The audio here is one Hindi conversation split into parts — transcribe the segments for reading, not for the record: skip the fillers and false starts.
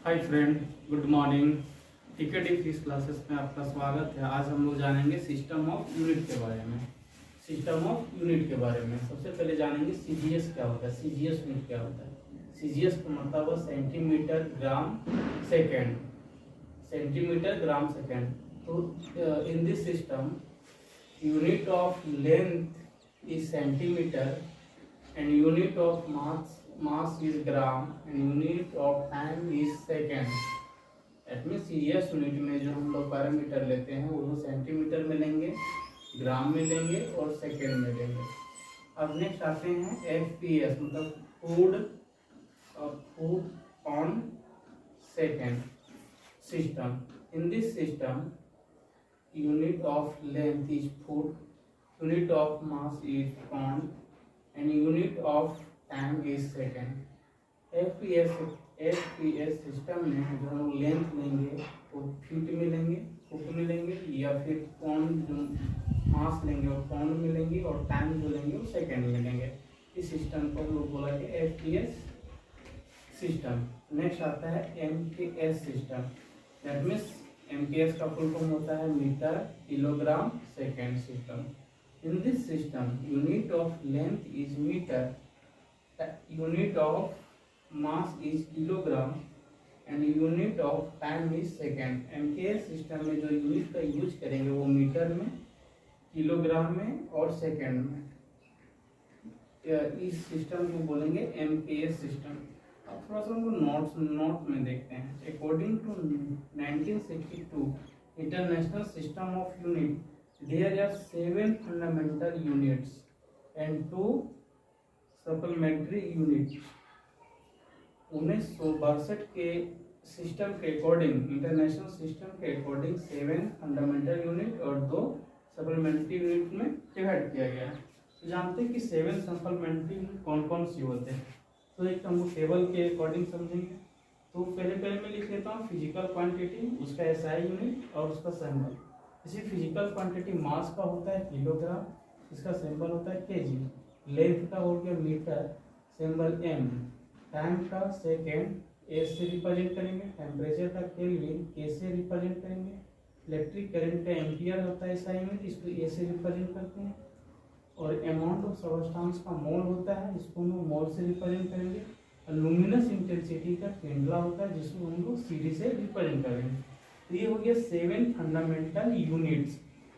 हाय friend, good morning. TKT physics classes में आपका स्वागत है। आज हम लोग जानेंगे सिस्टम ऑफ यूनिट के बारे में। सिस्टम ऑफ यूनिट के बारे में सबसे पहले जानेंगे सीजीएस क्या होता है। सीजीएस यूनिट क्या होता है। सीजीएस का मतलब है centimetre gram second. Centimetre gram second. तो in this system unit of length is centimetre and unit of mass is gram and unit of time is second। That means CGS unit में जो हम लोग पैरामीटर लेते हैं वो सेंटीमीटर में लेंगे, ग्राम में लेंगे और सेकेंड में लेंगे। अब नेक्स्ट आते हैं एफपीएस मतलब foot on second system. In this system unit of length is foot, unit of mass is pound and unit of time is second। FPS system में जो हम लेंथ लेंगे वो फीट में लेंगे, फुट में लेंगे, या फिर पाउंड जो मास लेंगे वो पाउंड में लेंगे और टाइम जो लेंगे वो सेकंड में लेंगे। इस सिस्टम को हम लोग बोला कि FPS सिस्टम। नेक्स्ट आता है MKS system. That means MKS का फुल फॉर्म होता है metre kilogram second system. In this system, unit of length is meter, unit of mass is kilogram, and unit of time is second। MKS system में जो यूनिट का यूज करेंगे वो मीटर में, किलोग्राम में और सेकेंड में। इस सिस्टम को बोलेंगे MKS सिस्टम। अब थोड़ा सा हमको नोट में देखते हैं। According to 1962 international system of unit, there are 7 fundamental units and 2 supplementary units। 1962 के सिस्टम के अकॉर्डिंग, इंटरनेशनल सिस्टम के अकॉर्डिंग 7 फंडामेंटल यूनिट और 2 सप्लीमेंट्री यूनिट में डिवाइड किया गया है। तो जानते हैं कि 7 सप्लीमेंट्री यूनिट कौन कौन सी होते हैं। तो एक हम टेबल के अकॉर्डिंग समझेंगे। तो पहले मैं लिख लेता हूँ फिजिकल क्वांटिटी, उसका एसआई यूनिट और उसका सिंबल। इसी फिजिकल क्वांटिटी मास का होता है किलोग्राम, इसका सिंबल होता है केजी। लेंथ का हो गया मीटर, सिंबल एम। टाइम का सेकेंड एस से रिप्रेजेंट करेंगे। टेम्परेचर का केल्विन के से रिप्रेजेंट करेंगे। इलेक्ट्रिक करंट का एम्पियर होता है ऐसा यूनिट, इसको ए से रिप्रेजेंट करते हैं। और अमाउंट ऑफ सबस्टेंस का मोल होता है, इसको हम मोल से रिप्रेजेंट करेंगे। लुमिनस इंटेंसिटी का केंद्रा होता है जिसको हम लोग सीडी से रिप्रेजेंट करेंगे। तो ये हो गया 7 फंडामेंटल यूनिट्स।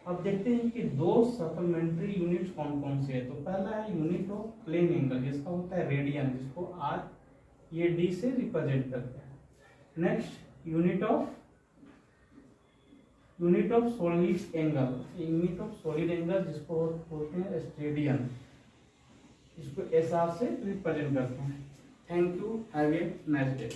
अब देखते हैं कि 2 सप्लीमेंट्री यूनिट्स कौन कौन से है। तो पहला है यूनिट ऑफ प्लेन एंगल, जिसका होता है रेडियन, जिसको आर ये डी से रिप्रेजेंट करते हैं। Next unit of solid angle, unit of solid angle जिसको बोलते हैं स्टेडियन, इसको एसआर से रिप्रेजेंट करते हैं। Thank you, have a nice day.